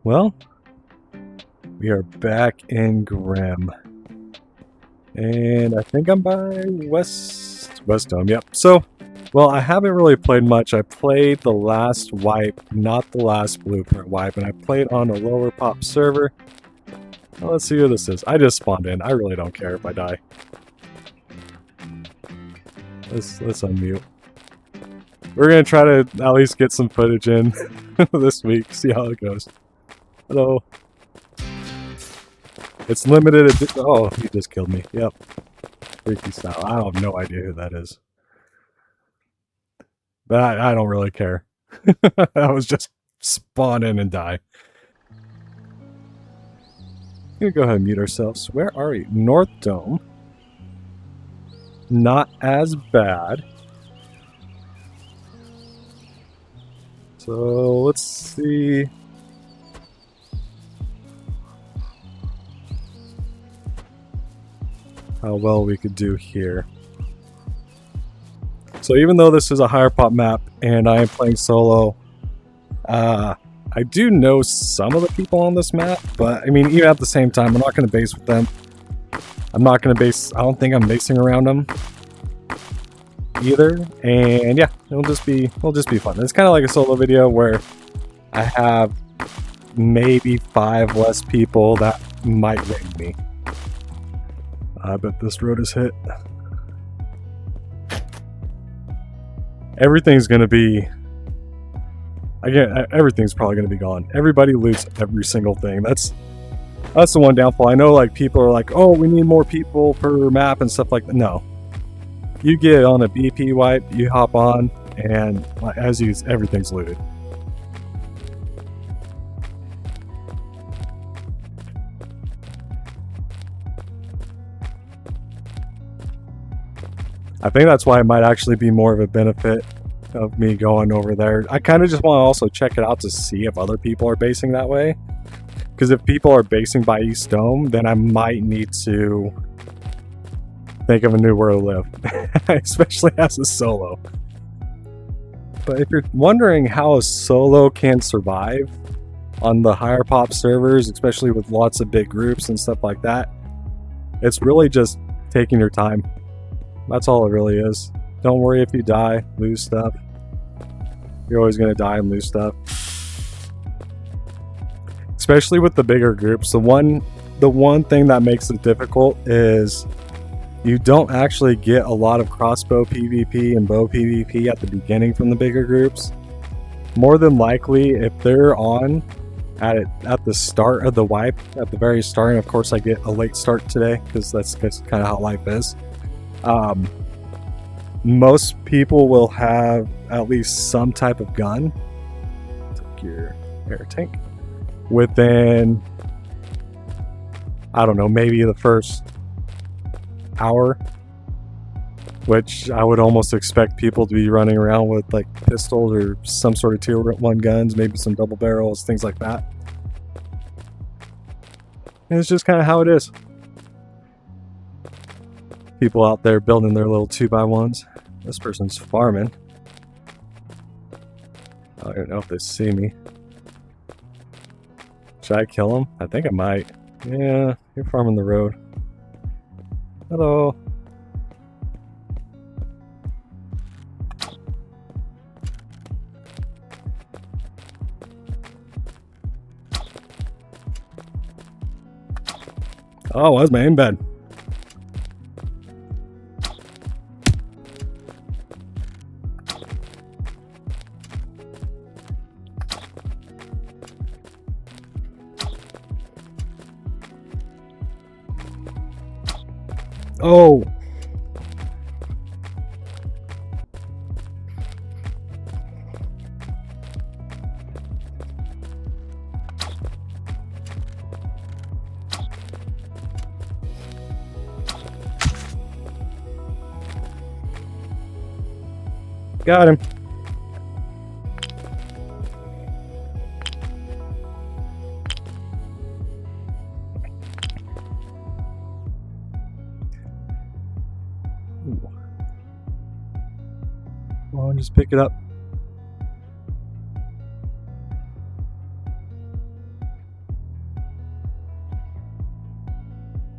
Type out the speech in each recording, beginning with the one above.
Well, we are back in Grim. And I think I'm by West Dome, yep. So, well, I haven't really played much. I played the last wipe, not the last blueprint wipe, and I played on a lower pop server. Well, let's see who this is. I just spawned in. I really don't care if I die. Let's unmute. We're gonna try to at least get some footage in this week, see how it goes. Hello. It's limited. Oh, he just killed me. Yep. Freaky style. I have no idea who that is. But I don't really care. I was just spawn in and die. We're gonna go ahead and mute ourselves. Where are we? North Dome. Not as bad. So let's see. How well we could do here. So even though this is a higher pop map and I am playing solo, I do know some of the people on this map, but I mean, even at the same time, I'm not going to base with them. I'm not going to base, I don't think I'm basing around them either. And yeah, it'll just be fun. It's kind of like a solo video where I have maybe 5 less people that might ring me. I bet this road is hit. Everything's gonna be... Again, everything's probably gonna be gone. Everybody loots every single thing. That's the one downfall. I know like people are like, oh, we need more people per map and stuff like that. No. You get on a BP wipe, you hop on, and as you, everything's looted. I think that's why it might actually be more of a benefit of me going over there. I kind of just want to also check it out to see if other people are basing that way. Because if people are basing by East Dome, then I might need to think of a new where to live. Especially as a solo. But if you're wondering how a solo can survive on the higher pop servers, especially with lots of big groups and stuff like that, it's really just taking your time. That's all it really is. Don't worry if you die, lose stuff. You're always going to die and lose stuff. Especially with the bigger groups. The one thing that makes it difficult is you don't actually get a lot of crossbow PvP and bow PvP at the beginning from the bigger groups. More than likely, if they're on at the start of the wipe, at the very start, and of course I get a late start today because that's kind of how life is. Most people will have at least some type of gun. Take your air tank. Within, I don't know, maybe the first hour, which I would almost expect people to be running around with like pistols or some sort of tier 1 guns, maybe some double barrels, things like that. And it's just kind of how it is. People out there building their little 2x1s. This person's farming. I don't know if they see me. Should I kill him? I think I might. Yeah, you're farming the road. Hello. Oh, where's my aim bed? Oh. Got him. Come on, just pick it up.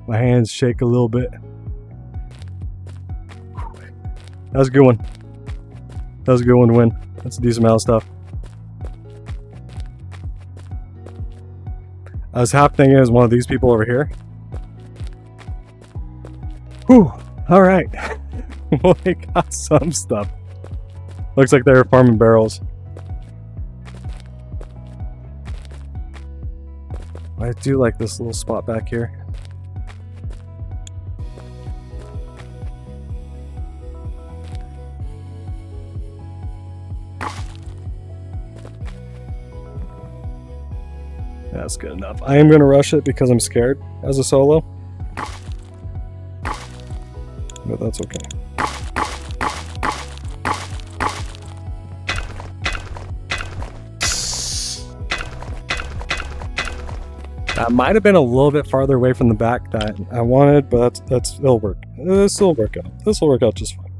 My hands shake a little bit. That was a good one. That was a good one to win. That's a decent amount of stuff. I was half thinking it was one of these people over here. Whew. Alright. Well, we got some stuff. Looks like they were farming barrels. I do like this little spot back here. That's good enough. I am going to rush it because I'm scared as a solo. But that's okay. That might have been a little bit farther away from the back that I wanted, but it'll work. This will work out. This will work out just fine.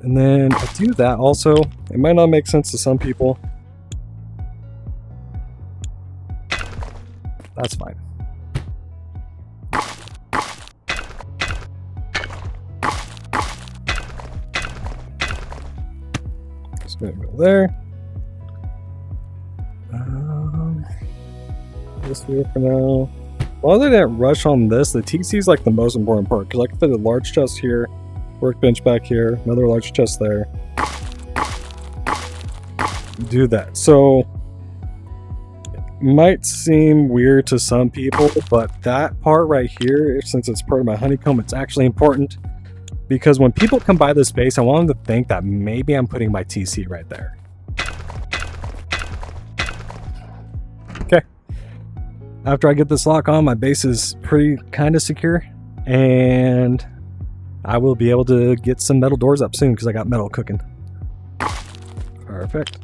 And then I do that also. It might not make sense to some people. That's fine. Just gonna go there. This here for now. While they didn't rush on this, the TC is like the most important part because I can fit a large chest here, workbench back here, another large chest there. Do that. So might seem weird to some people, but that part right here, since it's part of my honeycomb, it's actually important because when people come by this base, I want them to think that maybe I'm putting my TC right there. Okay. After I get this lock on, my base is pretty kind of secure, and I will be able to get some metal doors up soon because I got metal cooking. Perfect.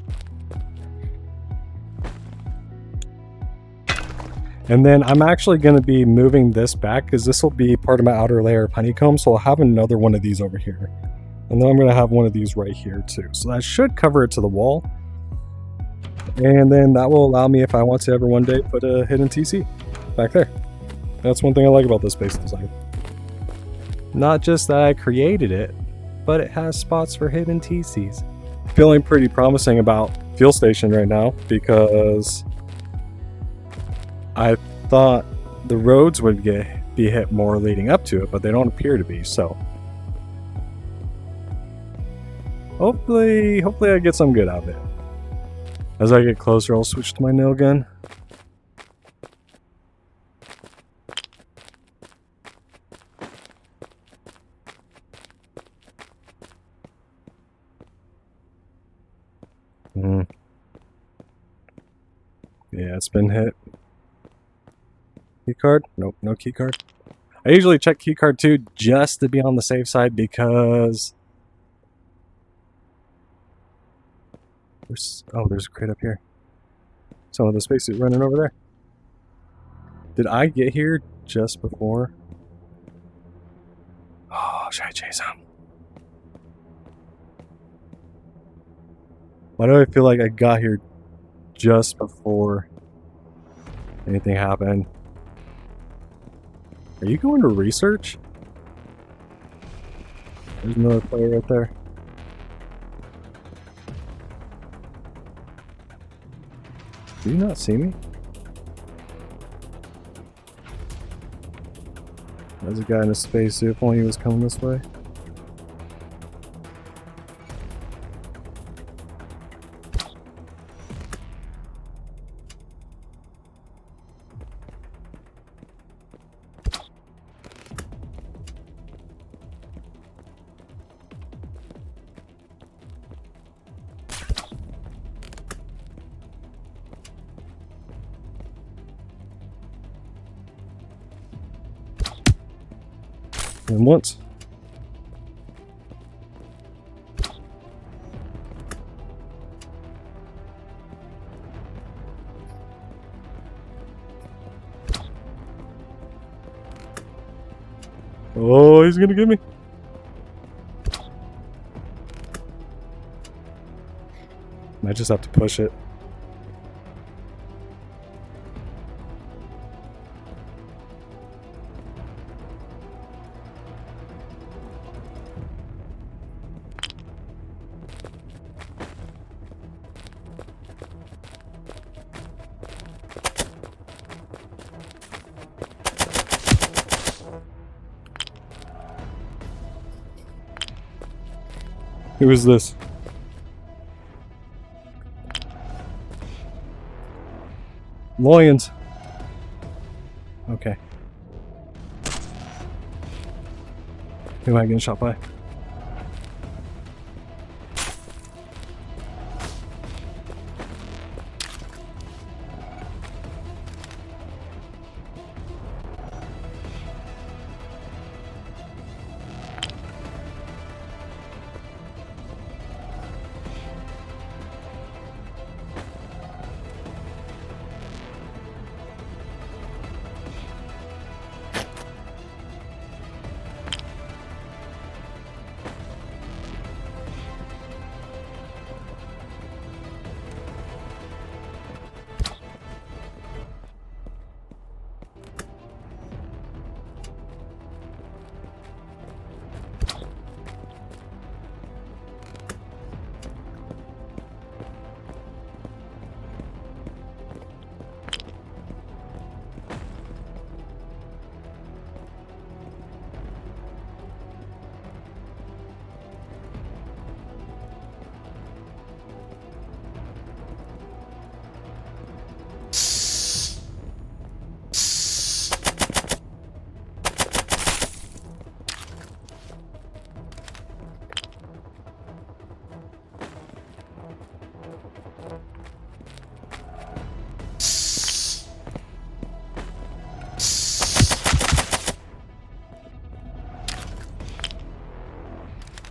And then I'm actually going to be moving this back because this will be part of my outer layer of honeycomb. So I'll have another one of these over here. And then I'm going to have one of these right here too. So that should cover it to the wall. And then that will allow me, if I want to ever one day, put a hidden TC back there. That's one thing I like about this base design. Not just that I created it, but it has spots for hidden TCs. Feeling pretty promising about Fuel Station right now because I thought the roads would be hit more leading up to it, but they don't appear to be, so hopefully I get some good out of it. As I get closer, I'll switch to my nail gun. Yeah, it's been hit. Keycard? Nope, no keycard. I usually check keycard too, just to be on the safe side because there's a crate up here. Some of the spacesuit running over there. Did I get here just before? Oh, should I chase him? Why do I feel like I got here just before anything happened? Are you going to research? There's another player right there. Do you not see me? There's a guy in a spacesuit when he was coming this way. And once. Oh, he's gonna get me. I just have to push it. Who is this? Loyans. Okay. Who am I getting shot by?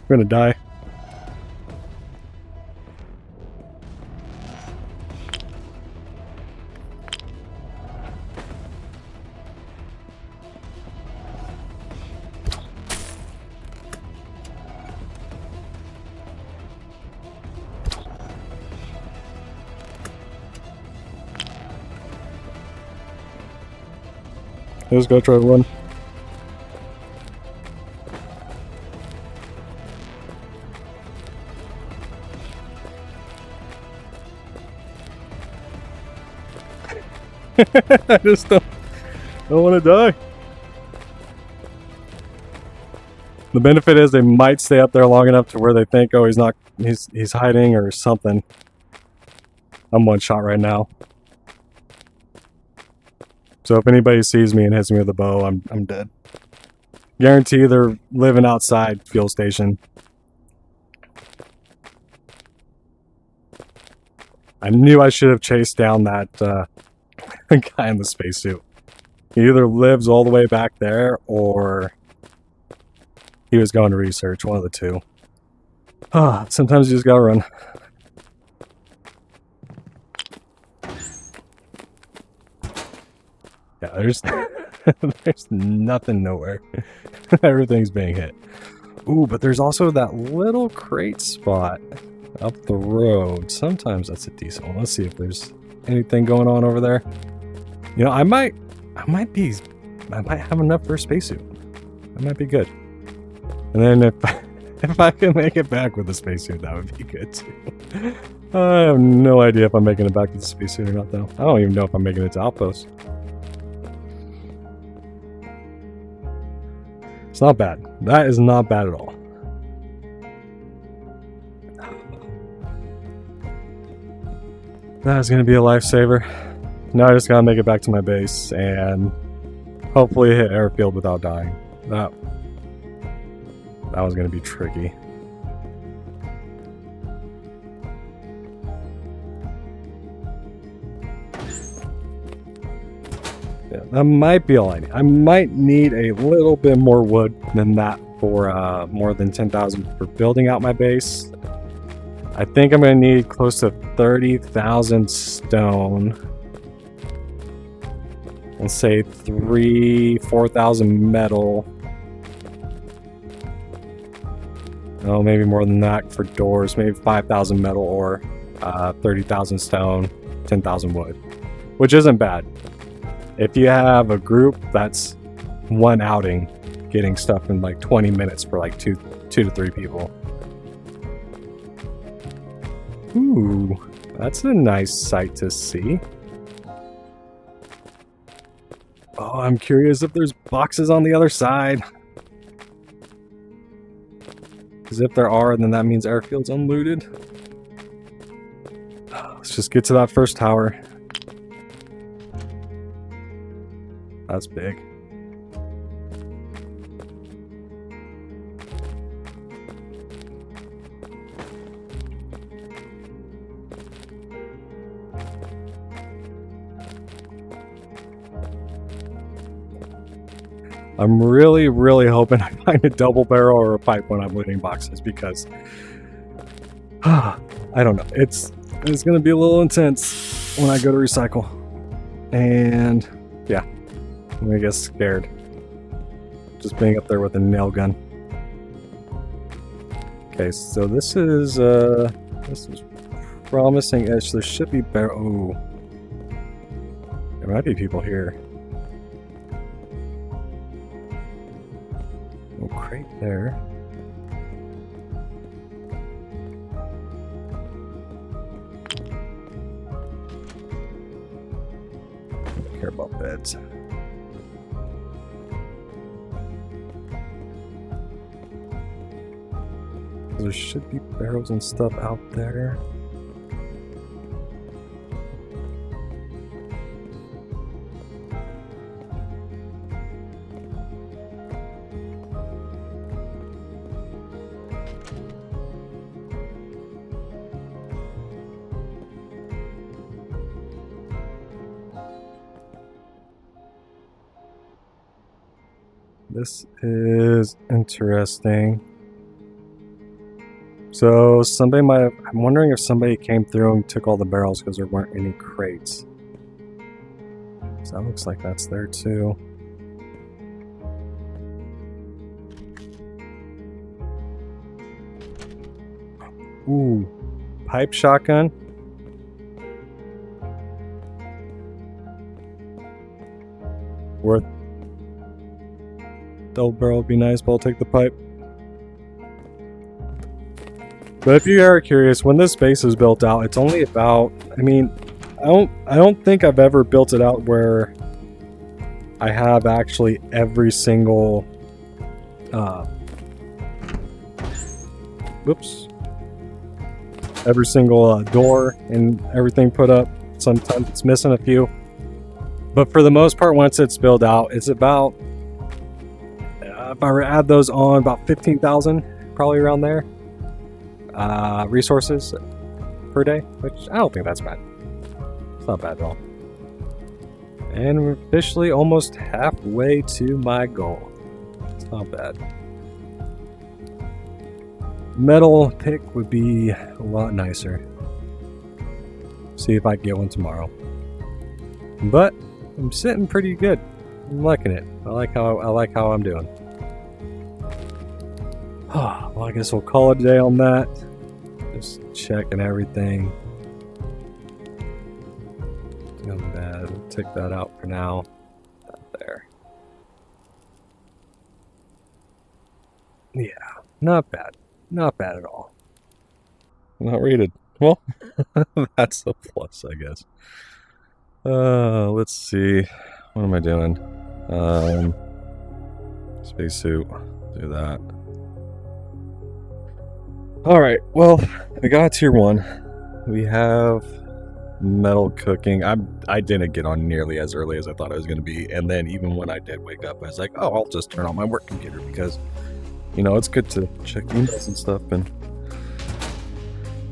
We're gonna die. Let's go try to run. I just don't want to die. The benefit is they might stay up there long enough to where they think, oh, he's hiding or something. I'm one shot right now. So if anybody sees me and hits me with a bow, I'm dead. Guarantee they're living outside fuel station. I knew I should have chased down that guy in the spacesuit. He either lives all the way back there or he was going to research, one of the two. Sometimes you just gotta run. Yeah, there's there's nothing nowhere. Everything's being hit. Ooh, but there's also that little crate spot up the road. Sometimes that's a decent one. Let's see if there's anything going on over there. You know, I might have enough for a spacesuit. That might be good. And then if I can make it back with the spacesuit, that would be good too. I have no idea if I'm making it back to the spacesuit or not, though. I don't even know if I'm making it to Outpost. It's not bad. That is not bad at all. That is going to be a lifesaver. Now I just got to make it back to my base and hopefully hit airfield without dying. That was going to be tricky. Yeah, that might be all I need. I might need a little bit more wood than that for more than 10,000 for building out my base. I think I'm going to need close to 30,000 stone. Let's say 4,000 metal. Oh, maybe more than that for doors. Maybe 5,000 metal or 30,000 stone, 10,000 wood, which isn't bad. If you have a group, that's one outing, getting stuff in like 20 minutes for like two to three people. Ooh, that's a nice sight to see. Oh, I'm curious if there's boxes on the other side. Because if there are, then that means airfield's unlooted. Let's just get to that first tower. That's big. I'm really, really hoping I find a double barrel or a pipe when I'm looting boxes because I don't know. It's gonna be a little intense when I go to recycle. And yeah, I'm gonna get scared. Just being up there with a nail gun. Okay, so this is promising edge. There should be barrel. Oh, there might be people here. No crate there. Don't care about beds. There should be barrels and stuff out there. This is interesting. So somebody might have, I'm wondering if somebody came through and took all the barrels because there weren't any crates. So that looks like that's there too. Ooh, pipe shotgun. Worth. Double barrel would be nice, but I'll take the pipe. But if you are curious, when this base is built out, it's only about, I mean, I don't think I've ever built it out where I have actually every single every single door and everything put up. Sometimes it's missing a few. But for the most part, once it's built out, it's about, if I were to add those on, about 15,000, probably around there. Resources per day, which I don't think that's bad. It's not bad at all. And we're officially almost halfway to my goal. It's not bad. Metal pick would be a lot nicer. See if I can get one tomorrow. But I'm sitting pretty good. I'm liking it. I like how I'm doing. Well, I guess we'll call it a day on that. Just checking everything. Not bad. We'll take that out for now. That there. Yeah, not bad. Not bad at all. Not rated. Well, that's a plus, I guess. Let's see. What am I doing? Spacesuit. Do that. Alright, well, we got tier 1. We have metal cooking. I didn't get on nearly as early as I thought I was going to be. And then even when I did wake up, I was like, oh, I'll just turn on my work computer because, you know, it's good to check emails and stuff. And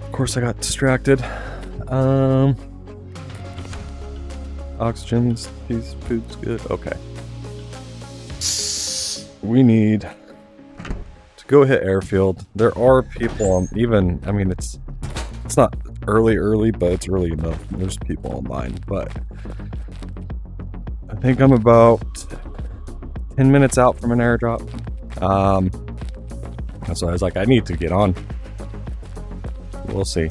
of course I got distracted. Oxygen's piece food's good. Okay. We need to go hit airfield. There are people on, even, I mean, it's not early, but it's early enough. There's people online, but I think I'm about 10 minutes out from an airdrop. So I was like, I need to get on. We'll see.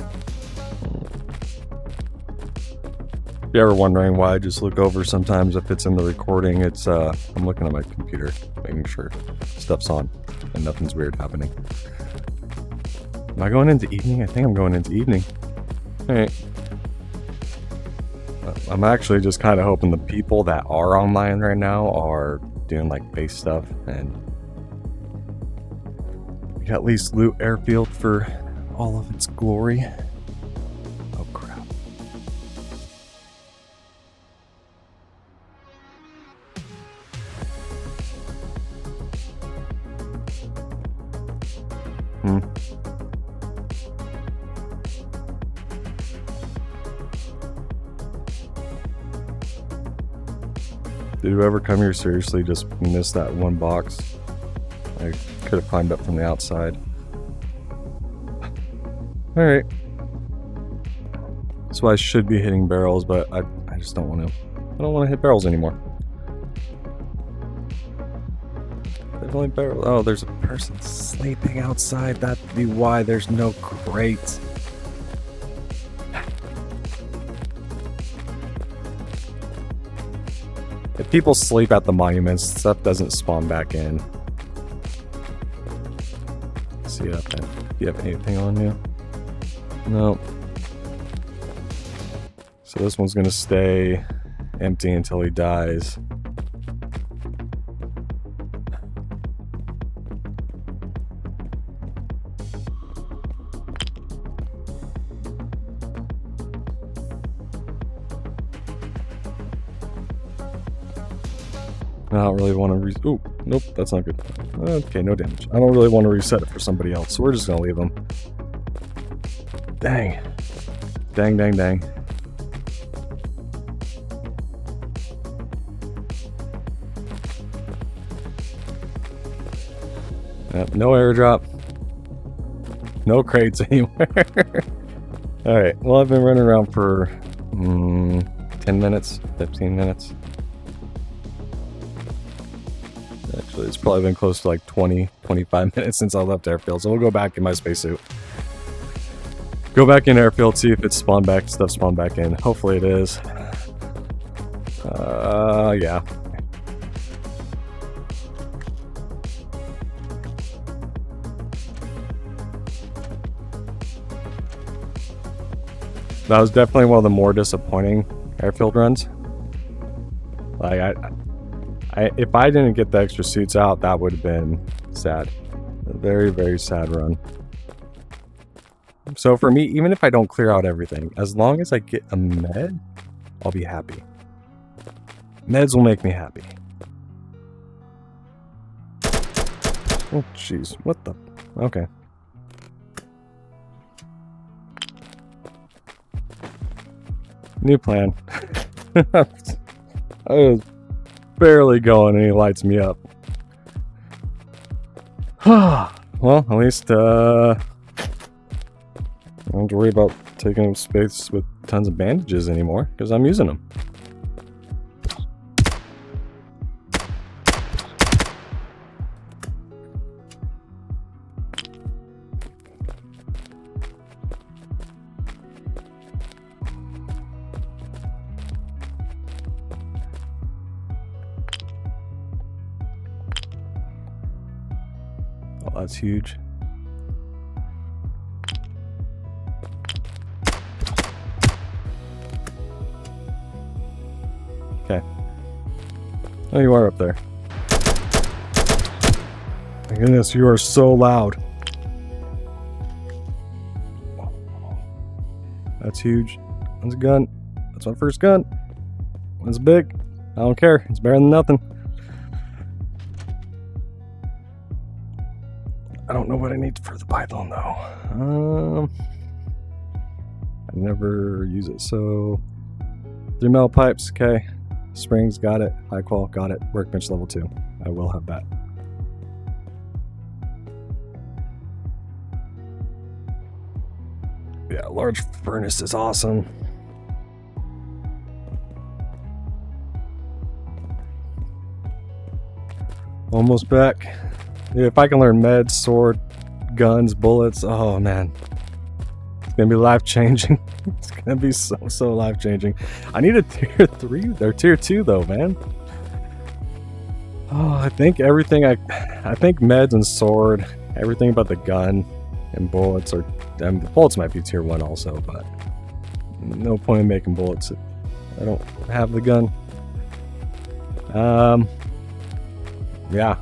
If you're ever wondering why I just look over sometimes if it's in the recording, it's I'm looking at my computer, making sure stuff's on and nothing's weird happening. Am I going into evening? I think I'm going into evening. Alright. I'm actually just kind of hoping the people that are online right now are doing like base stuff, and at least loot Airfield for all of its glory. Oh crap. Did whoever come here seriously just miss that one box? I could have climbed up from the outside. Alright. That's why I should be hitting barrels, but I just don't want to. I don't want to hit barrels anymore. Definitely barrels. Oh, there's a person sleeping outside. That'd be why there's no crates. If people sleep at the monuments, stuff doesn't spawn back in. See up there. Do you have anything on you? No. So this one's gonna stay empty until he dies. I don't really want to ooh, nope, that's not good. Okay, no damage. I don't really want to reset it for somebody else, so we're just gonna leave them. Dang. Dang, dang, dang. Yep, no airdrop. No crates anywhere. Alright, well I've been running around for 10 minutes, 15 minutes. Actually, it's probably been close to like 20, 25 minutes since I left Airfield, so we'll go back in my spacesuit. Go back in Airfield, see if it's spawned back, stuff spawned back in. Hopefully it is. Yeah. That was definitely one of the more disappointing Airfield runs. Like, if I didn't get the extra suits out, that would have been sad. A very, very sad run. So for me, even if I don't clear out everything, as long as I get a med, I'll be happy. Meds will make me happy. Oh, jeez. What the? Okay. New plan. I was barely going and he lights me up. Well, at least I don't have to worry about taking up space with tons of bandages anymore because I'm using them. Oh, that's huge. Okay. Oh, you are up there. My goodness, you are so loud. That's huge. That's a gun. That's my first gun. It's big. I don't care. It's better than nothing. I don't know what I need for the Python though. I never use it. So 3 metal pipes, okay. Springs, got it. High qual, got it. Workbench level 2. I will have that. Yeah, large furnace is awesome. Almost back. Yeah, if I can learn meds, sword, guns, bullets, oh man. It's gonna be life-changing. It's gonna be so life-changing. I need a tier 3 or tier 2 though, man. Oh, I think everything I think meds and sword, everything but the gun and bullets are, and the bullets might be tier 1 also, but no point in making bullets if I don't have the gun. Yeah.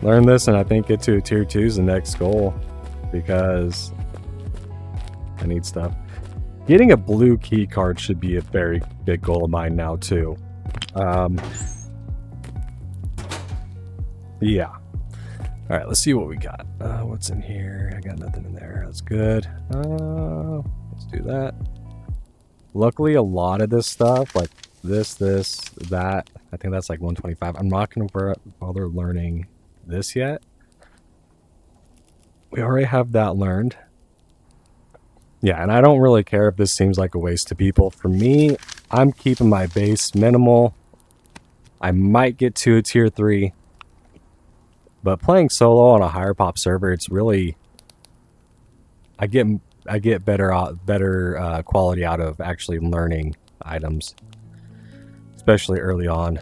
Learn this and I think get to a tier 2 is the next goal. Because I need stuff. Getting a blue key card should be a very big goal of mine now too. Yeah. Alright, let's see what we got. What's in here? I got nothing in there. That's good. Let's do that. Luckily, a lot of this stuff, like this, that, I think that's like 125. I'm not going to bother learning this yet. We already have that learned. Yeah, and I don't really care if this seems like a waste to people. For me, I'm keeping my base minimal. I might get to a tier 3. But playing solo on a higher pop server, it's really... I get better quality out of actually learning items. Especially early on.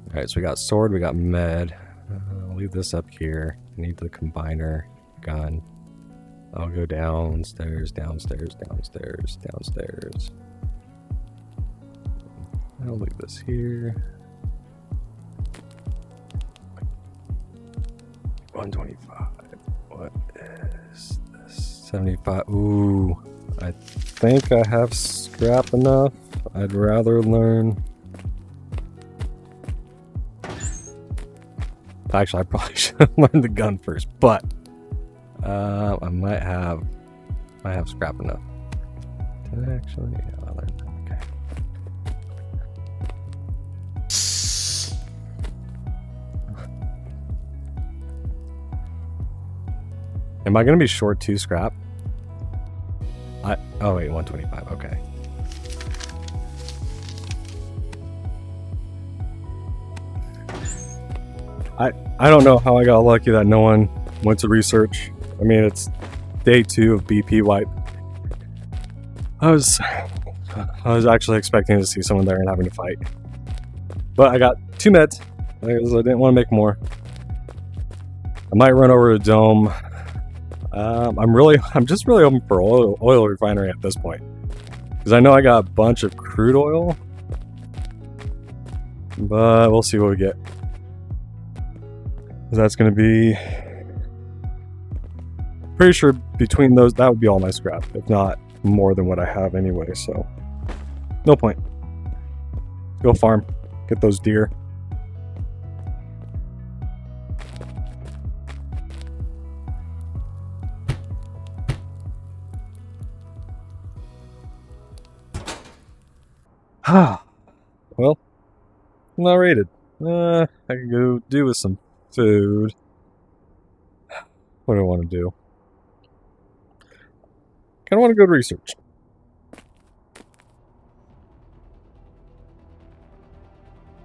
Alright, so we got sword, we got med. I'll leave this up here. I need the combiner gun. I'll go downstairs, downstairs, downstairs, downstairs. I'll leave this here. 125. What is this? 75. Ooh. I think I have scrap enough. I'd rather learn. Actually, I probably should have learned the gun first, but I might have scrap enough. Did I actually? Yeah, I learned that. Okay. Am I gonna be short 2 scrap? Oh wait, 125. Okay. I don't know how I got lucky that no one went to research. I mean, it's day 2 of BP wipe. I was actually expecting to see someone there and having to fight. But I got 2 meds because I didn't want to make more. I might run over to Dome. I'm just really hoping for oil refinery at this point. Because I know I got a bunch of crude oil. But we'll see what we get. That's going to be... Pretty sure between those, that would be all my scrap. If not more than what I have anyway, so... No point. Go farm. Get those deer. Well, I'm not rated. I could go do with some food. What do I want to do? Kind of want to go to research.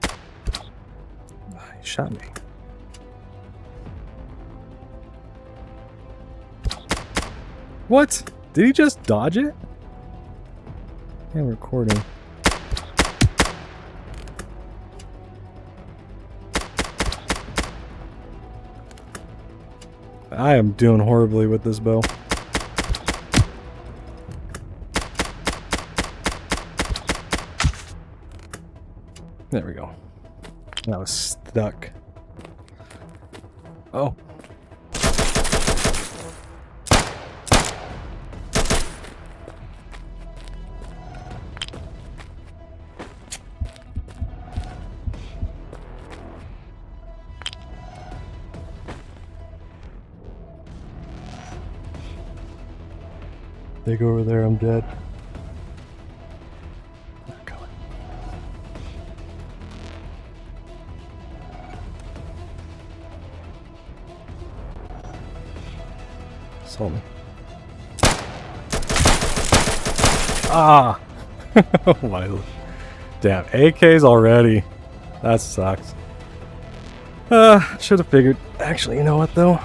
He shot me. What? Did he just dodge it? I'm recording. I am doing horribly with this bow. There we go. I was stuck. Oh. They go over there, I'm dead. Saw me. Ah! Oh my. Damn, AKs already. That sucks. Should have figured. Actually, you know what though?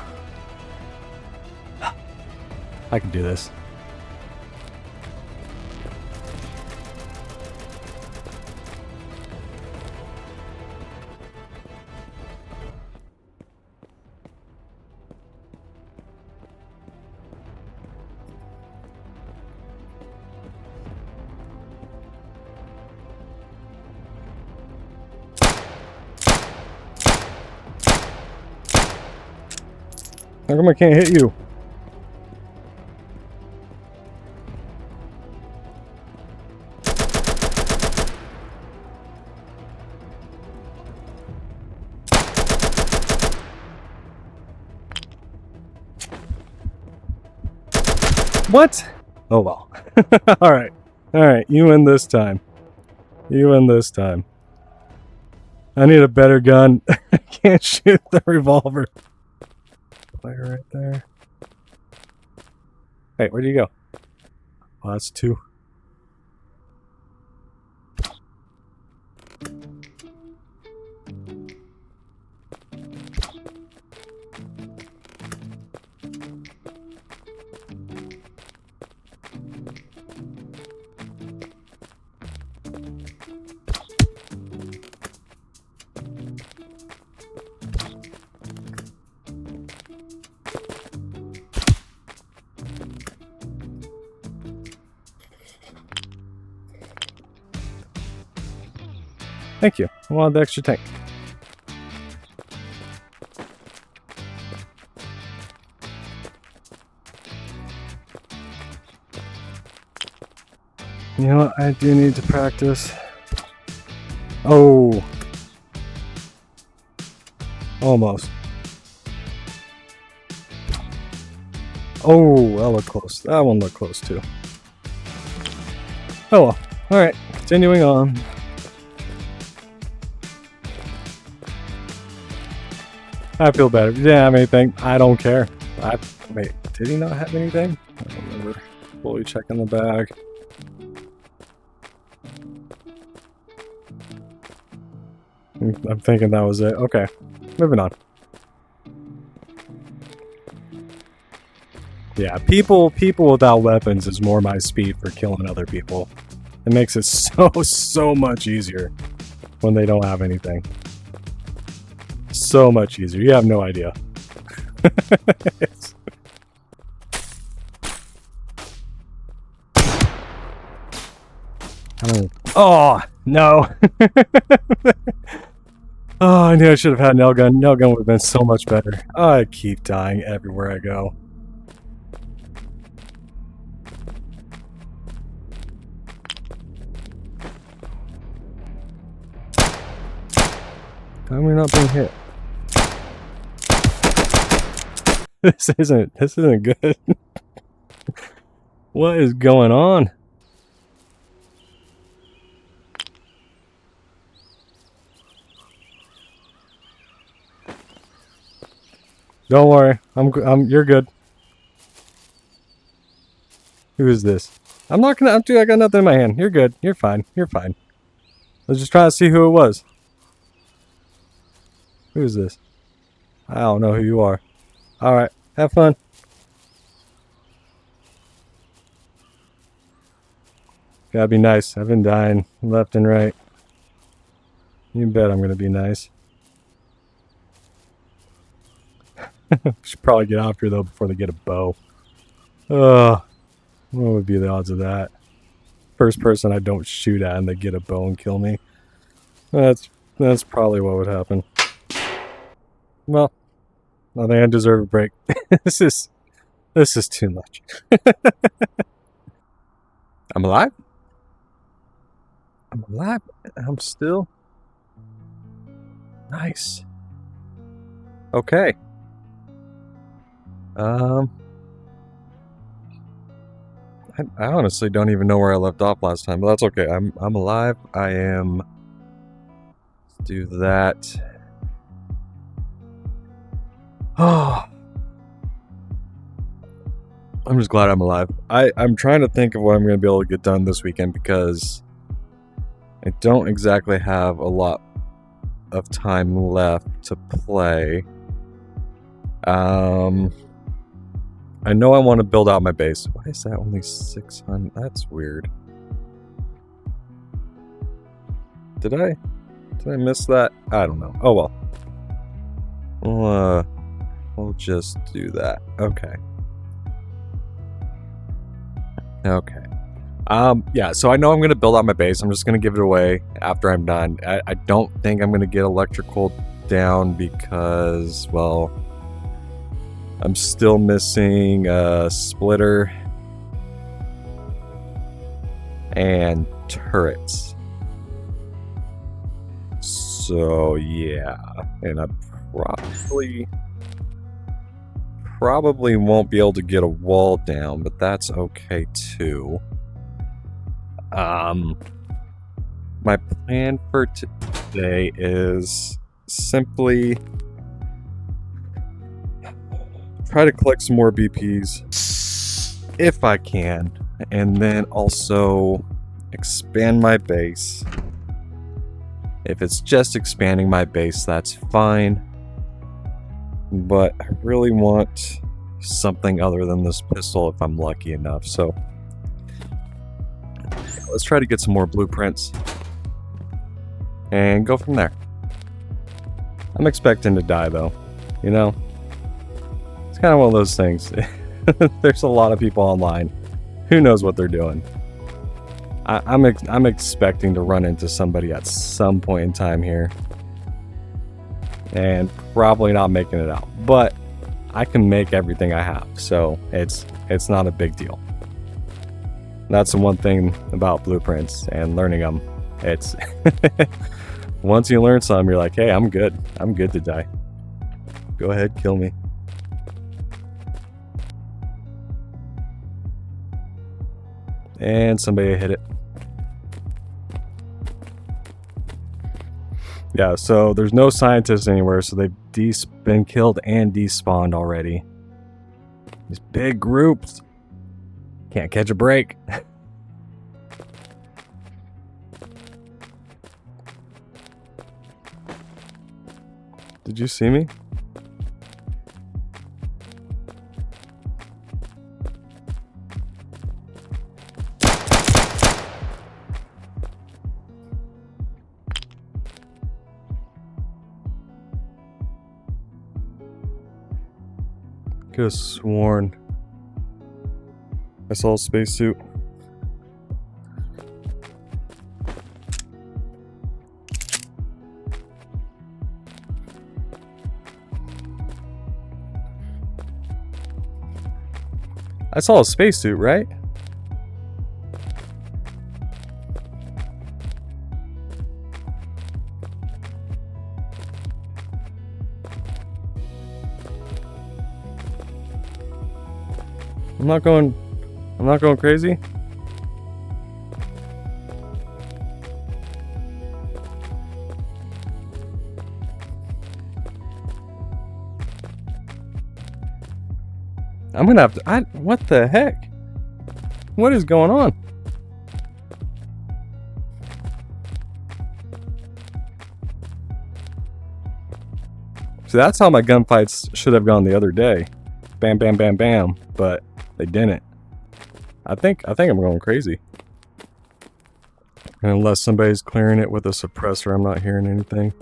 I can do this. How come I can't hit you? What? Oh well. Alright. Alright, you win this time. You win this time. I need a better gun. I can't shoot the revolver. Player right there. Hey, where'd you go? Oh, that's two. Thank you. I wanted the extra tank. You know what? I do need to practice. Oh. Almost. Oh, that looked close. That one looked close too. Oh well. Alright. Continuing on. I feel better. He didn't have anything. I don't care. Wait, did he not have anything? I don't remember. Fully checking the bag. I'm thinking that was it. Okay, moving on. Yeah, people without weapons is more my speed for killing other people. It makes it so much easier when they don't have anything. So much easier. You have no idea. Oh, no. Oh, I knew I should have had nail gun. Nail gun would have been so much better. I keep dying everywhere I go. How am I not being hit? This isn't good. What is going on? Don't worry, you're good. Who is this? I got nothing in my hand. You're good. You're fine. You're fine. I was just trying to see who it was. Who is this? I don't know who you are. Alright, have fun. Gotta be nice. I've been dying left and right. You bet I'm gonna be nice. Should probably get after though before they get a bow. What would be the odds of that? First person I don't shoot at and they get a bow and kill me. That's probably what would happen. Well, I think I deserve a break. This is too much. I'm alive. I'm alive. I'm still nice. Okay. I honestly don't even know where I left off last time, but that's okay. I'm alive. I am. Let's do that. Oh. I'm just glad I'm alive. I'm trying to think of what I'm going to be able to get done this weekend because I don't exactly have a lot of time left to play. I know I want to build out my base. Why is that only 600? That's weird. Did I miss that? I don't know. Oh well. We'll just do that. Okay. Okay. Yeah, so I know I'm going to build out my base. I'm just going to give it away after I'm done. I don't think I'm going to get electrical down because, well, I'm still missing a splitter and turrets. So yeah, and I probably won't be able to get a wall down, but that's okay too. My plan for today is simply try to collect some more BPs if I can, and then also expand my base. If it's just expanding my base, that's fine. But I really want something other than this pistol if I'm lucky enough. So let's try to get some more blueprints and go from there. I'm expecting to die though, you know? It's kind of one of those things. There's a lot of people online. Who knows what they're doing? I'm expecting to run into somebody at some point in time here. And probably not making it out. But I can make everything I have, so it's not a big deal. That's the one thing about blueprints and learning them. It's once you learn some, you're like, hey, I'm good. I'm good to die. Go ahead, kill me. And somebody hit it. Yeah, so there's no scientists anywhere, so they've been killed and despawned already. These big groups. Can't catch a break. Did you see me? Could have sworn I saw a spacesuit. I saw a spacesuit, right? I'm not going crazy. I'm gonna have to. What the heck? What is going on? So that's how my gunfights should have gone the other day. Bam, bam, bam, bam. But they didn't. I think I'm going crazy. And unless somebody's clearing it with a suppressor, I'm not hearing anything.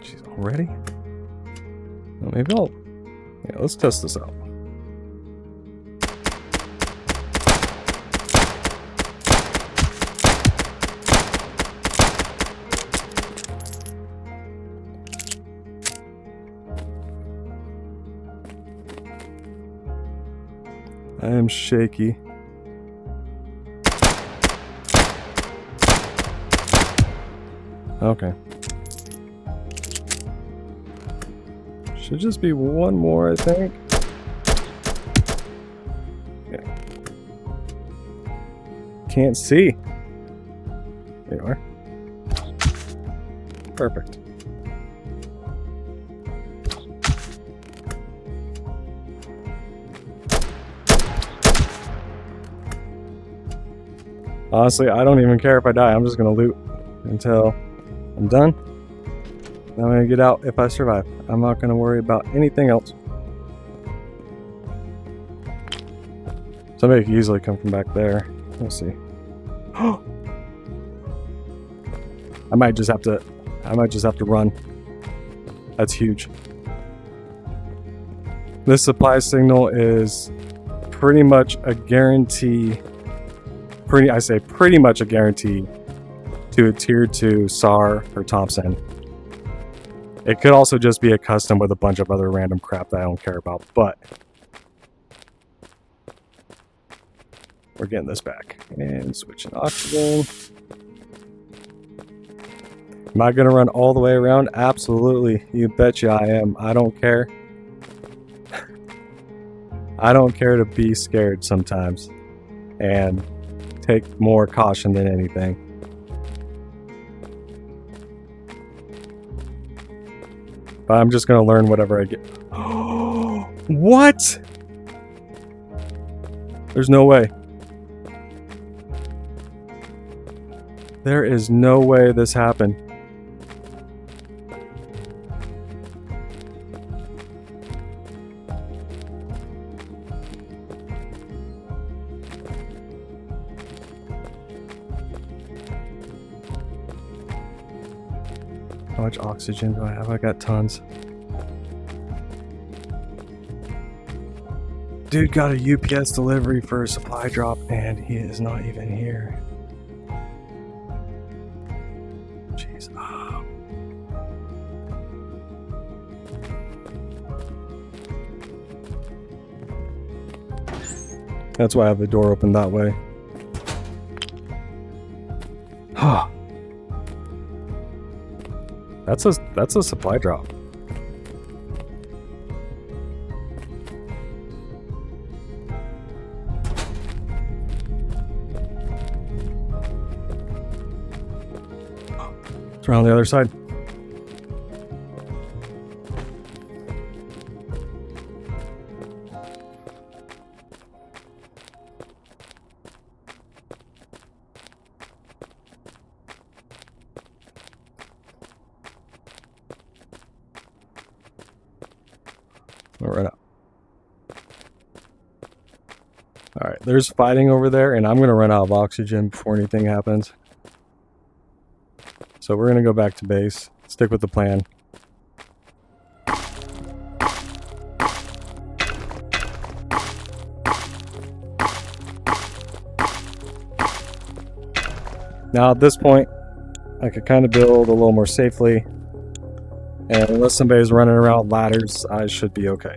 Jeez, already? Well, maybe I'll... Yeah, let's test this out. I am shaky. Okay. Should just be one more, I think. Yeah. Can't see. There you are. Perfect. Honestly, I don't even care if I die. I'm just gonna loot until I'm done. I'm gonna get out if I survive. I'm not gonna worry about anything else. Somebody could easily come from back there. We'll see. I might just have to run. That's huge. This supply signal is pretty much a guarantee I say pretty much a guarantee to a tier 2 SAR or Thompson. It could also just be a custom with a bunch of other random crap that I don't care about, but we're getting this back. And switching oxygen. Am I going to run all the way around? Absolutely. You betcha I am. I don't care. I don't care to be scared sometimes. And take more caution than anything. But I'm just going to learn whatever I get. What? There's no way. There is no way this happened. How much oxygen do I have? I got tons. Dude got a UPS delivery for a supply drop and he is not even here. Jeez. Oh. That's why I have the door open that way. That's a supply drop. It's around the other side. Right up. Alright, there's fighting over there, and I'm going to run out of oxygen before anything happens. So we're going to go back to base. Stick with the plan. Now at this point, I could kind of build a little more safely. And unless somebody's running around with ladders, I should be okay.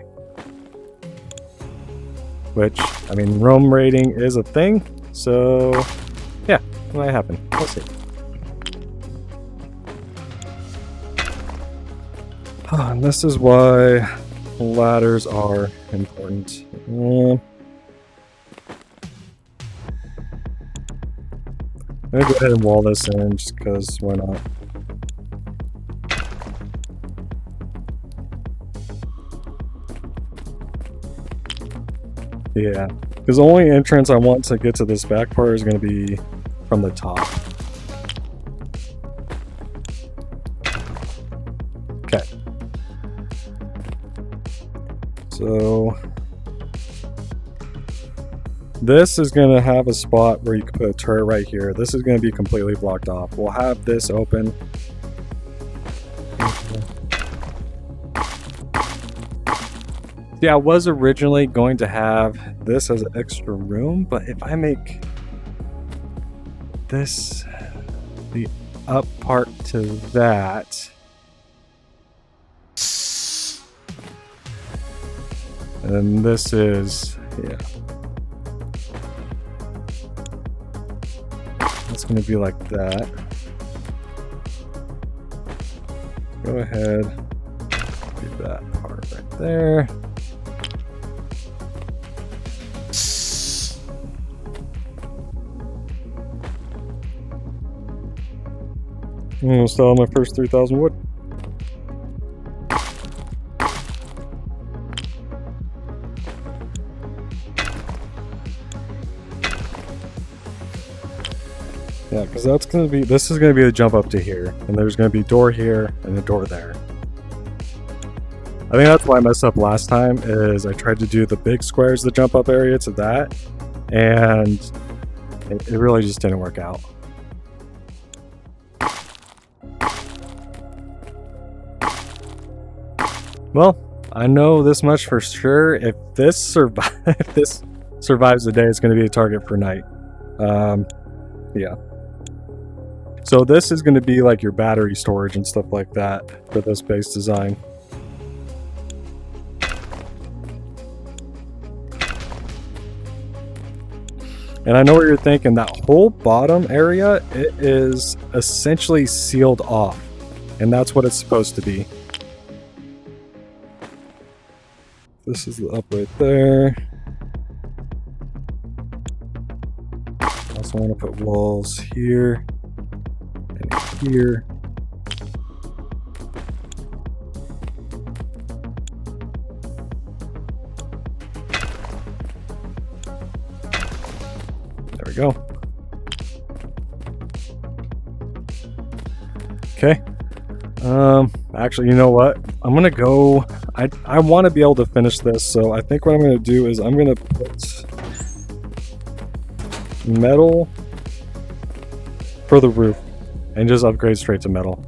Which, I mean, roam raiding is a thing, so yeah, it might happen. We'll see. And this is why ladders are important. I'm gonna go ahead and wall this in just because why not? Yeah, because the only entrance I want to get to this back part is going to be from the top. Okay. So this is going to have a spot where you can put a turret right here. This is going to be completely blocked off. We'll have this open. Yeah, I was originally going to have this as an extra room, but if I make this the up part to that, and then this is, yeah, it's going to be like that. Go ahead, do that part right there. I'm gonna sell my first 3,000 wood. Yeah, because that's gonna be, this is gonna be the jump up to here, and there's gonna be a door here and a door there. I think that's why I messed up last time, is I tried to do the big squares, the jump up area to that, and it really just didn't work out. Well, I know this much for sure. If this survives the day, it's going to be a target for night. Yeah. So this is going to be like your battery storage and stuff like that for this base design. And I know what you're thinking, that whole bottom area, it is essentially sealed off. And that's what it's supposed to be. This is the up right there. Also want to put walls here and here. There we go. Okay. Actually, you know what? I'm gonna go. I want to be able to finish this, so I think what I'm gonna do is I'm gonna put metal for the roof and just upgrade straight to metal.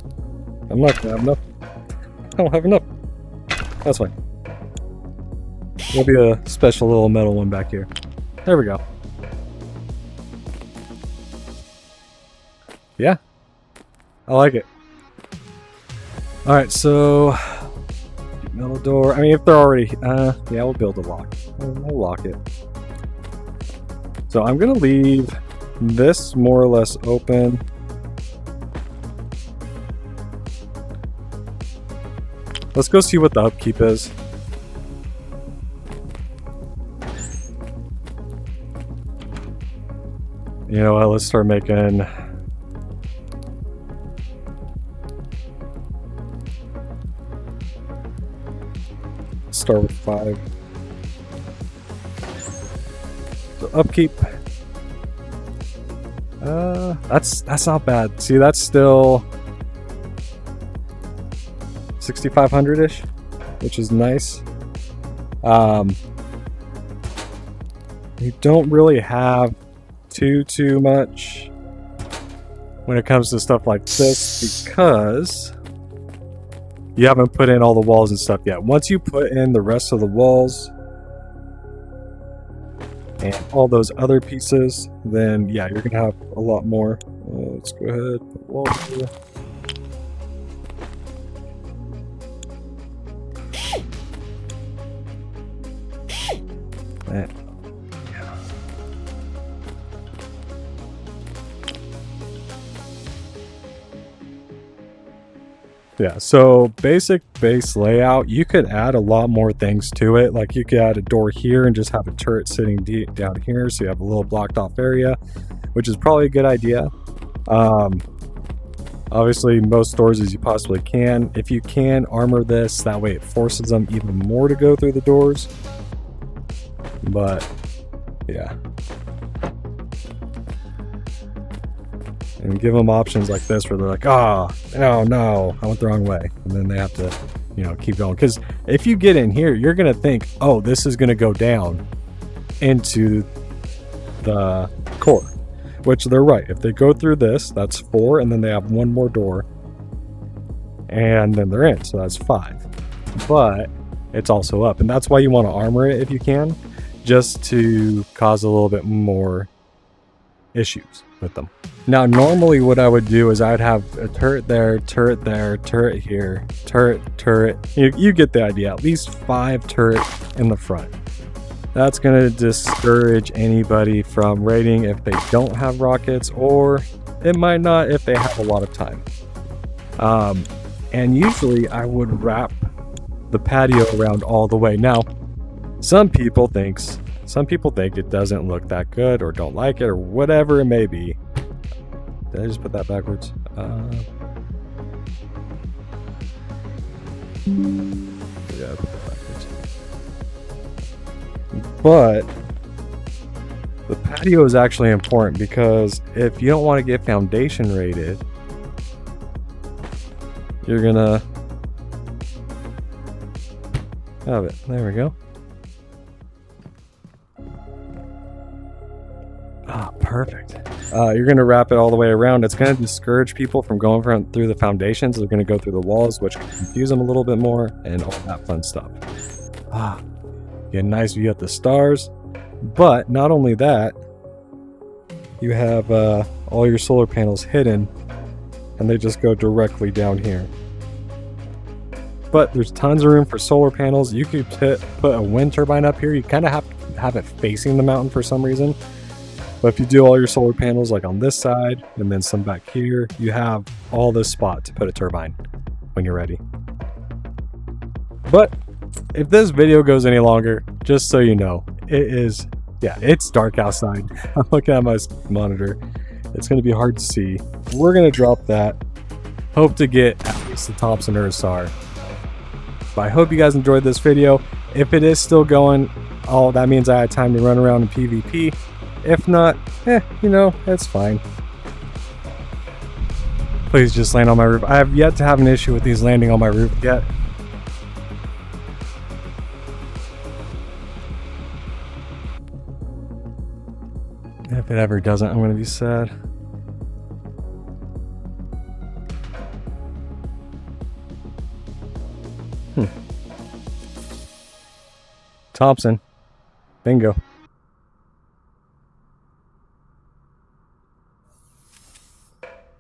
I'm not gonna have enough. I don't have enough. That's fine. There'll be a special little metal one back here. There we go. Yeah, I like it. All right, so metal door. I mean, if they're already, yeah, we'll build a lock. We'll lock it. So I'm gonna leave this more or less open. Let's go see what the upkeep is. You know what? Let's start making. Start with 5. So upkeep. That's not bad. See, that's still 6,500-ish, which is nice. You don't really have too much when it comes to stuff like this because you haven't put in all the walls and stuff yet. Once you put in the rest of the walls and all those other pieces, then yeah, you're gonna have a lot more. Let's go ahead, put walls here. Man. Yeah, so basic base layout, you could add a lot more things to it. Like you could add a door here and just have a turret sitting down here, so you have a little blocked off area, which is probably a good idea. Obviously, most doors as you possibly can. If you can, armor this, that way it forces them even more to go through the doors. But, yeah. And give them options like this where they're like, oh no, I went the wrong way. And then they have to, you know, keep going. Because if you get in here, you're going to think, oh, this is going to go down into the core. Which they're right. If they go through this, that's 4. And then they have one more door. And then they're in. So that's 5. But it's also up. And that's why you want to armor it if you can. Just to cause a little bit more issues with them. Now, normally what I would do is I'd have a turret there, turret there, turret here, turret. You get the idea. At least 5 turret in the front. That's going to discourage anybody from raiding if they don't have rockets, or it might not if they have a lot of time. And usually I would wrap the patio around all the way. Now, some people think it doesn't look that good or don't like it or whatever it may be. Did I just put that backwards? Yeah, I put that backwards. But the patio is actually important because if you don't want to get foundation raided, you're gonna have it. There we go. Ah, perfect. You're going to wrap it all the way around. It's going to discourage people from going through the foundations. They're going to go through the walls, which can confuse them a little bit more, and all that fun stuff. Ah, get a nice view at the stars. But not only that, you have all your solar panels hidden, and they just go directly down here. But there's tons of room for solar panels. You could put a wind turbine up here. You kind of have to have it facing the mountain for some reason. But if you do all your solar panels like on this side and then some back here, you have all this spot to put a turbine when you're ready. But if this video goes any longer, just so you know, it's dark outside. I'm looking at my monitor. It's going to be hard to see. We're going to drop that. Hope to get at least the Thompson Ursar. But I hope you guys enjoyed this video. If it is still going, that means I had time to run around in PvP. If not, it's fine. Please just land on my roof. I have yet to have an issue with these landing on my roof yet. If it ever doesn't, I'm going to be sad. Thompson. Bingo.